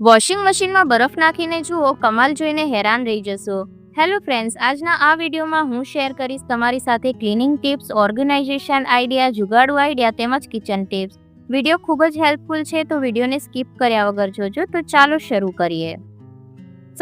Washing મશીનમાં બરફ નાખીને જુઓ, કમાલ જોઈને હેરાન રહી જશો. હેલો ફ્રેન્ડ્સ, આજના આ વિડીયોમાં હું શેર કરીશ તમારી સાથે ક્લિનિંગ ટિપ્સ, ઓર્ગેનાઇઝેશન આઈડિયા, જુગાડુ આઈડિયા તેમજ કિચન ટિપ્સ. વિડીયો ખૂબ જ હેલ્પફુલ છે, તો વિડીયોને સ્કીપ કર્યા વગર જોજો. તો ચાલો શરૂ કરીએ.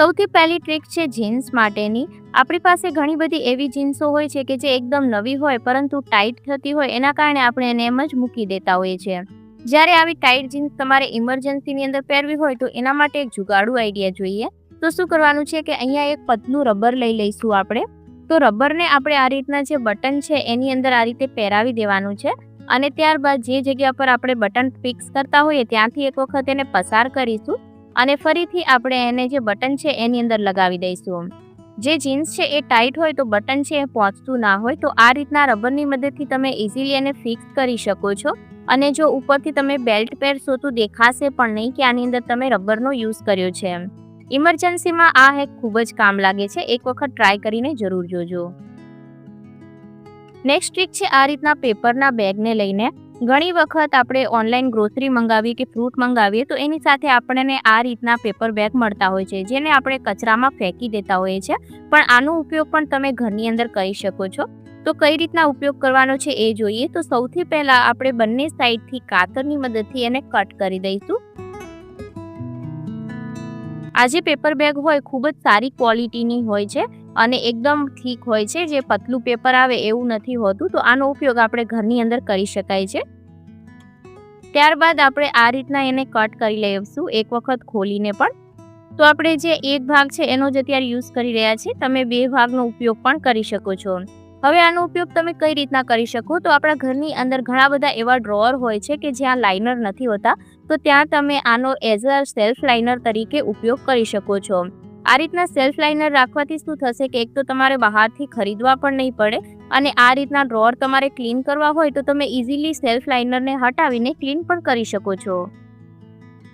સૌથી પહેલી ટ્રીક છે જીન્સ માટેની. આપણી પાસે ઘણી બધી એવી જીન્સો હોય છે કે જે એકદમ નવી હોય પરંતુ ટાઈટ થતી હોય, એના કારણે આપણે એને એમ જ મૂકી દેતા હોઈએ છીએ. જ્યારે આવી ટાઈટ જીન્સ તમારે ઇમરજન્સીની અંદર પહેરવી હોય તો એના માટે એક જુગાડુ આઈડિયા જોઈએ. તો શું કરવાનું છે કે અહીંયા એક પતલું રબર લઈ લઈશું આપણે. તો રબરને આપણે આ રીતના જે બટન છે એની અંદર આ રીતે પહેરાવી દેવાનું છે અને ત્યારબાદ જે જગ્યા પર આપણે બટન ફિક્સ કરતા હોઈએ ત્યાંથી એક વખત એને પસાર કરીશું અને ફરીથી આપણે એને જે બટન છે એની અંદર લગાવી દઈશું. જે જીન્સ છે એ ટાઈટ હોય તો બટન છે એ પહોંચતું ના હોય, તો આ રીતના રબરની મદદથી તમે ઇઝીલી એને ફિક્સ કરી શકો છો. અને જો ઉપરથી તમે બેલ્ટ પહેરશો તો દેખાશે પણ નહીં કે આની અંદર તમે રબરનો યુઝ કર્યો છે. ઇમરજન્સીમાં આ હેક ખૂબ જ કામ લાગે છે. એક વખત ટ્રાય કરીને જરૂર જોજો. નેક્સ્ટ ટ્રીક છે આ રીતના પેપરના બેગને લઈને. ઘણી વખત આપણે ઓનલાઈન ગ્રોસરી મંગાવીએ કે ફ્રૂટ મંગાવીએ તો એની સાથે આપણને આ રીતના પેપર બેગ મળતા હોય છે, જેને આપણે કચરામાં ફેંકી દેતા હોઈએ છીએ. પણ આનો ઉપયોગ પણ તમે ઘરની અંદર કરી શકો છો. તો કઈ રીતના ઉપયોગ કરવાનો છે એ જોઈએ. તો સૌથી પહેલા આપણે બંને સાઈડથી કાતરની મદદથી એને કટ કરી દઈશું. આ જે પેપર બેગ હોય ખૂબ જ સારી ક્વોલિટીની હોય છે અને એકદમ થીક હોય છે, જે પતલું પેપર આવે એવું નથી હોતું. તો આનો ઉપયોગ આપણે ઘરની અંદર કરી શકાય છે. ત્યારબાદ આપણે આ રીતના એને કટ કરી લઈશું એક વખત ખોલીને પણ. તો આપણે જે એક ભાગ છે એનો જ અત્યારે યુઝ કરી રહ્યા છીએ, તમે બે ભાગનો ઉપયોગ પણ કરી શકો છો. હવે આનો ઉપયોગ તમે કઈ રીતના કરી શકો. તો આપણા ઘરની અંદર ઘણા બધા એવા ડ્રોઅર હોય છે કે જ્યાં લાઇનર નથી હોતા, તો ત્યાં તમે આનો એઝ અ સેલ્ફ લાઇનર તરીકે ઉપયોગ કરી શકો છો. આ રીતના સેલ્ફ લાઇનર રાખવાથી શું થશે કે એક તો તમારે બહારથી ખરીદવા પણ નહીં પડે અને આ રીતના ડ્રોઅર તમારે ક્લીન કરવા હોય તો તમે ઇઝીલી સેલ્ફ લાઇનરને હટાવીને ક્લીન પણ કરી શકો છો.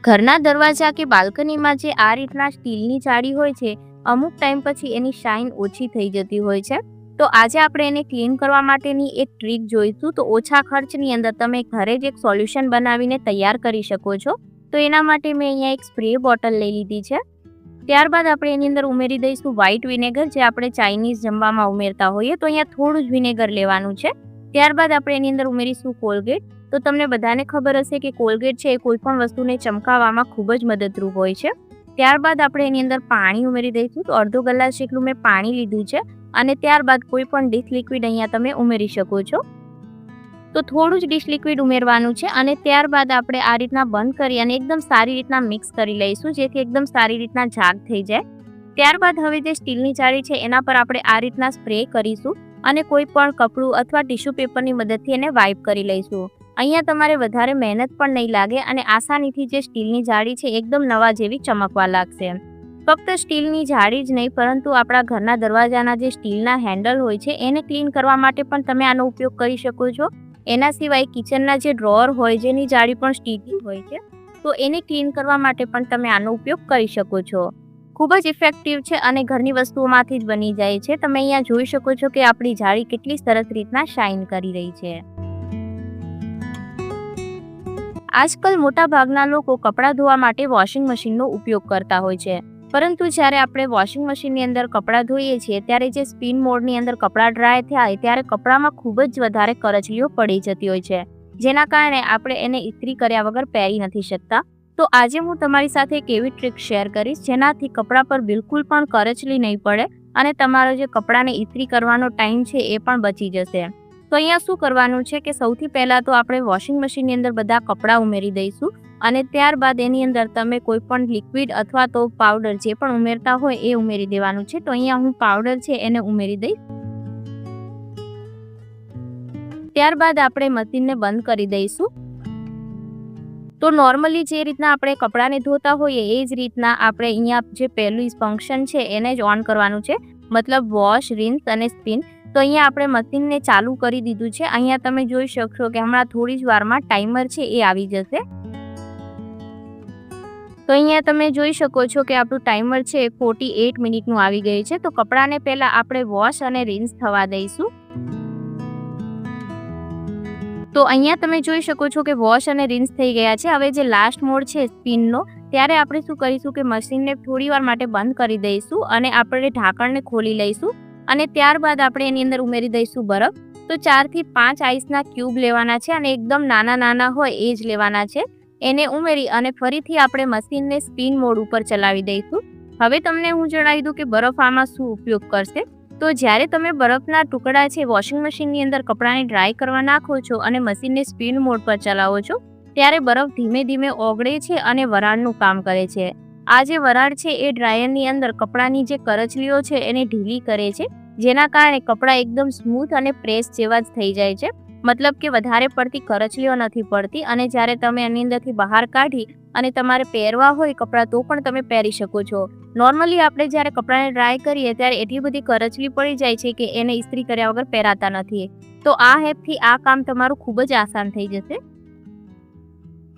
ઘરના દરવાજા કે બાલ્કનીમાં જે આ રીતના સ્ટીલની જાળી હોય છે, અમુક ટાઈમ પછી એની શાઇન ઓછી થઈ જતી હોય છે. તો આજે આપણે એને ક્લીન કરવા માટેની એક ટ્રીક જોઈશું. તો ઓછા ખર્ચની અંદર તમે ઘરે જ એક સોલ્યુશન બનાવીને તૈયાર કરી શકો છો. તો એના માટે મેં અહીંયા એક સ્પ્રે બોટલ લઈ લીધી છે. ત્યારબાદ આપણે એની અંદર ઉમેરી દઈશું વ્હાઇટ વિનેગર, જે આપણે ચાઇનીઝ જમવામાં ઉમેરતા હોઈએ. તો અહીંયા થોડું જ વિનેગર લેવાનું છે. ત્યારબાદ આપણે એની અંદર ઉમેરીશું કોલગેટ. તો તમને બધાને ખબર હશે કે કોલગેટ છે એ કોઈ પણ વસ્તુને ચમકાવવામાં ખૂબ જ મદદરૂપ હોય છે. ત્યારબાદ આપણે એની અંદર પાણી ઉમેરી દઈશું. તો અડધો ગ્લાસ જેટલું મેં પાણી લીધું છે અને ત્યારબાદ કોઈ પણ ડિશ લિક્વિડ અહીંયા તમે ઉમેરી શકો છો. તો થોડું જ ડિશ લિક્વિડ ઉમેરવાનું છે અને ત્યારબાદ આપણે આ રીતના બંધ કરી અને એકદમ સારી રીતના મિક્સ કરી લઈશું, જેથી એકદમ સારી રીતના જાગ થઈ જાય. ત્યારબાદ હવે જે સ્ટીલની જાળી છે એના પર આપણે આ રીતના સ્પ્રે કરીશું અને કોઈ પણ કપડું અથવા ટિશ્યુ પેપરની મદદથી એને વાઇપ કરી લઈશું. અહીંયા તમારે વધારે મહેનત પણ નહીં લાગે અને આસાનીથી જે સ્ટીલની જાળી છે એકદમ નવા જેવી ચમકવા લાગશે. ફક્ત સ્ટીલની જાળી જ નહીં પરંતુ આપણા ઘરના દરવાજાના જે સ્ટીલના હેન્ડલ હોય છે એને ક્લીન કરવા માટે પણ તમે આનો ઉપયોગ કરી શકો છો. એના સિવાય કિચનના જે ડ્રોઅર હોય જેની જાળી પણ સ્ટીલની હોય છે, તો એને ક્લીન કરવા માટે પણ તમે આનો ઉપયોગ કરી શકો છો. ખૂબ જ ઇફેક્ટિવ છે અને ઘરની વસ્તુઓમાંથી જ બની જાય છે. તમે અહીંયા જોઈ શકો છો કે આપણી જાળી કેટલી સરસ રીતના શાઇન કરી રહી છે. આજકાલ મોટા ભાગના લોકો કપડાં ધોવા માટે વોશિંગ મશીનનો ઉપયોગ કરતા હોય છે, પરંતુ જ્યારે આપણે વોશિંગ મશીનની અંદર કપડાં ધોઈએ છીએ ત્યારે જે સ્પિન મોડની અંદર કપડાં ડ્રાય થાય ત્યારે કપડામાં ખૂબ જ વધારે કરચલીઓ પડી જતી હોય છે, જેના કારણે આપણે એને ઇસ્ત્રી કર્યા વગર પહેરી નથી શકતા. તો આજે હું તમારી સાથે એક એવી ટ્રીક શેર કરીશ જેનાથી કપડાં પર બિલકુલ પણ કરચલી નહીં પડે અને તમારો જે કપડાને ઇસ્ત્રી કરવાનો ટાઈમ છે એ પણ બચી જશે. તો અહીંયા શું કરવાનું છે કે સૌથી પહેલાં તો આપણે વોશિંગ મશીનની અંદર બધા કપડાં ઉમેરી દઈશું અને ત્યારબાદ એની અંદર તમે કોઈ પણ લિક્વિડ અથવા તો પાવડર જે પણ ઉમેરતા હોય એ ઉમેરી દેવાનું છે. તો અહીંયા હું પાવડર છે એને ઉમેરી દઈશ. ત્યારબાદ આપણે મશીનને બંધ કરી દઈશું. તો નોર્મલી જે રીતના આપણે કપડાને ધોતા હોઈએ એ જ રીતના આપણે અહીંયા જે પહેલું ફંક્શન છે એને જ ઓન કરવાનું છે, મતલબ વોશ, રિન્સ અને સ્પિન. તો અહીંયા આપણે મશીનને ચાલુ કરી દીધું છે. અહીંયા તમે જોઈ શકશો કે હમણાં થોડી જ વારમાં ટાઈમર છે એ આવી જશે. તો અહીંયા તમે જોઈ શકો છો કે આપણું ટાઈમર છે 48 મિનિટનું આવી ગયું છે. તો કપડાને પહેલા આપણે વોશ અને રિન્સ થવા દઈશું. તો અહીંયા તમે જોઈ શકો છો કે વોશ અને રિન્સ થઈ ગયા છે. હવે જે લાસ્ટ મોડ છે સ્પિનનો ત્યારે આપણે શું કરીશું કે મશીનને થોડીવાર માટે બંધ કરી દઈશું અને આપણે ઢાંકણને ખોલી લઈશું અને ત્યારબાદ આપણે એની અંદર ઉમેરી દઈશું બરફ. તો 4 થી 5 આઈસના ક્યુબ લેવાના છે અને એકદમ નાના હોય એ જ લેવાના છે. એને ઉમેરી અને ફરીથી આપણે મશીનને સ્પિન મોડ ઉપર ચલાવી દઈશું. હવે તમને હું જણાવી દઉં કે બરફ આમાં શું ઉપયોગ કરશે. તો જ્યારે તમે બરફના ટુકડા છે વોશિંગ મશીનની અંદર કપડાને ડ્રાય કરવા નાખો છો અને મશીનને સ્પિન મોડ પર ચલાવો છો ત્યારે બરફ ધીમે ધીમે ઓગળે છે અને વરાળનું કામ કરે છે. આ જે વરાળ છે એ ડ્રાયરની અંદર કપડાની જે કરચલીઓ છે એને ઢીલી કરે છે, જેના કારણે કપડાં એકદમ સ્મૂથ અને પ્રેસ જેવા જ થઈ જાય છે. મતલબ કે વધારે પડતી કરચલીઓ નથી પડતી અને જ્યારે તમે એની અંદરથી બહાર કાઢી અને તમારે પહેરવા હોય કપડાં તો પણ તમે પહેરી શકો છો. નોર્મલી આપણે જ્યારે કપડાને ડ્રાય કરીએ ત્યારે એટલી બધી કરચલી પડી જાય છે કે એને ઇસ્ત્રી કર્યા વગર પહેરાતા નથી. તો આ હેલ્પથી આ કામ તમારું ખૂબ જ આસાન થઈ જશે.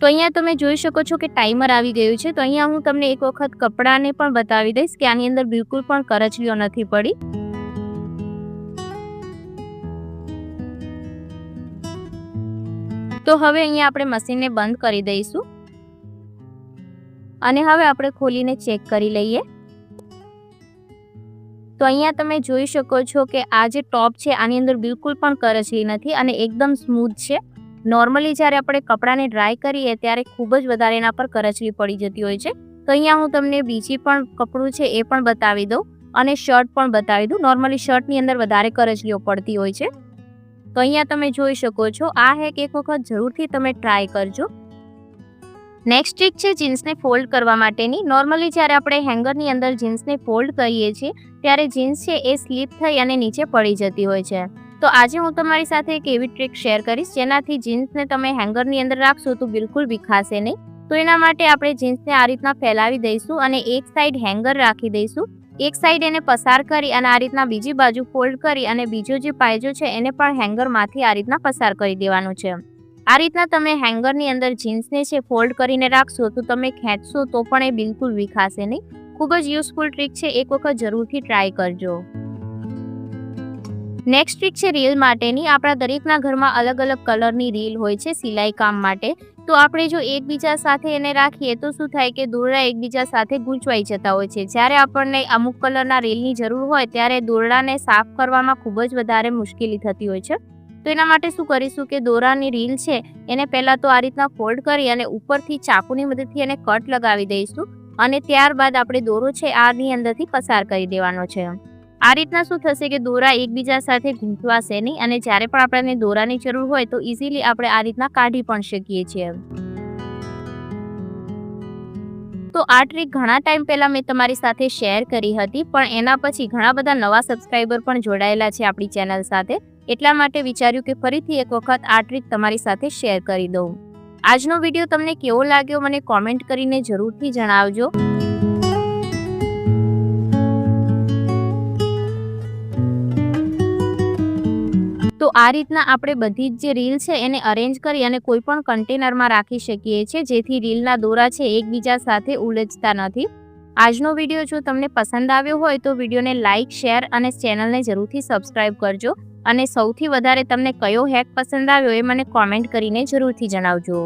તો અહીંયા તમે જોઈ શકો છો કે ટાઈમર આવી ગયું છે. તો અહીંયા હું તમને એક વખત કપડાને પણ બતાવી દઈશ કે આની અંદર બિલકુલ પણ કરચલીઓ નથી પડી. તો હવે અહીંયા આપણે મશીનને બંધ કરી દઈશું અને હવે આપણે ખોલીને ચેક કરી લઈએ. તો અહીંયા તમે જોઈ શકો છો કે આ જે ટોપ છે આની અંદર બિલકુલ પણ કરચલી નથી અને એકદમ સ્મૂથ છે. નોર્મલી જ્યારે આપણે કપડાને ડ્રાય કરીએ ત્યારે ખૂબ જ વધારે એના પર કરચલી પડી જતી હોય છે. તો અહીંયા હું તમને બીજી પણ કપડું છે એ પણ બતાવી દઉં અને શર્ટ પણ બતાવી દઉં. નોર્મલી શર્ટની અંદર વધારે કરચલીઓ પડતી હોય છે. તો અહીંયા તમે જોઈ શકો છો. આ હેક એક વખત જરૂરથી તમે ટ્રાય કરજો. નેક્સ્ટ ટ્રીક છે જીન્સને ફોલ્ડ કરવા માટેની. નોર્મલી જ્યારે આપણે હેંગરની અંદર જીન્સને ફોલ્ડ કરીએ છીએ ત્યારે જીન્સ છે એ સ્લીપ થઈ અને નીચે પડી જતી હોય છે. તો આજે હું તમારી સાથે એક એવી ટ્રીક શેર કરીશ જેનાથી જીન્સને તમે હેંગરની અંદર રાખશો તો બિલકુલ વિખાશે નહીં. તો એના માટે આપણે જીન્સને આ રીતના ફેલાવી દઈશું અને એક સાઈડ હેંગર રાખી દઈશું. એક સાઈડ એને પસાર કરી અને આ રીતના બીજી બાજુ ફોલ્ડ કરી અને બીજો જે પાયજો છે એને પણ હેંગરમાંથી આ રીતના પસાર કરી દેવાનું છે. આ રીતના તમે હેંગરની અંદર જીન્સને છે ફોલ્ડ કરીને રાખશો તો તમે ખેંચશો તો પણ એ બિલકુલ વિખાશે નહીં. ખૂબ જ યુઝફુલ ટ્રીક છે, એક વખત જરૂરથી ટ્રાય કરજો. નેક્સ્ટ ટ્રીક છે રીલ માટેની. આપણા દરેકના ઘરમાં અલગ અલગ કલરની રીલ હોય છે સિલાઈ કામ માટે. તો આપણે જો એકબીજા સાથે એને રાખીએ તો શું થાય કે દોરડા એકબીજા સાથે ગૂંચવાઈ જતા હોય છે. જ્યારે આપણને અમુક કલરના રીલની જરૂર હોય ત્યારે દોરડાને સાફ કરવામાં ખૂબ જ વધારે મુશ્કેલી થતી હોય છે. તો એના માટે શું કરીશું કે દોરાની રીલ છે એને પહેલાં તો આ રીતના ફોલ્ડ કરી અને ઉપરથી ચાકુની મદદથી એને કટ લગાવી દઈશું અને ત્યારબાદ આપણે દોરો છે આની અંદરથી પસાર કરી દેવાનો છે. આ રીતના શું થશે કે દોરા એકબીજા સાથે ગૂંચવાશે નહીં અને જ્યારે પણ આપણને દોરાની જરૂર હોય તો ઇઝીલી આપણે આ રીતના કાઢી પણ શકીએ છીએ. તો આ ટ્રીક ઘણા ટાઈમ પહેલાં મેં તમારી સાથે શેર કરી હતી, પણ એના પછી ઘણા બધા નવા સબસ્ક્રાઈબર પણ જોડાયેલા છે આપણી ચેનલ સાથે. એટલા માટે વિચાર્યું કે ફરીથી એક વખત આ ટ્રીક તમારી સાથે શેર કરી દઉં. આજનો વિડીયો તમને કેવો લાગ્યો મને કોમેન્ટ કરીને જરૂરથી જણાવજો. તો આ રીતના આપણે બધી જ જે રીલ છે એને અરેન્જ કરી અને કોઈ પણ કન્ટેનરમાં રાખી શકીએ છીએ જેથી રીલના દોરા છે એકબીજા સાથે ઉલઝતા નથી. આજનો વિડીયો જો તમને પસંદ આવ્યો હોય તો વિડીયોને લાઇક, શેર અને ચેનલને જરૂરથી સબસ્ક્રાઈબ કરજો અને સૌથી વધારે તમને કયો હેક પસંદ આવ્યો એ મને કોમેન્ટ કરીને જરૂરથી જણાવજો.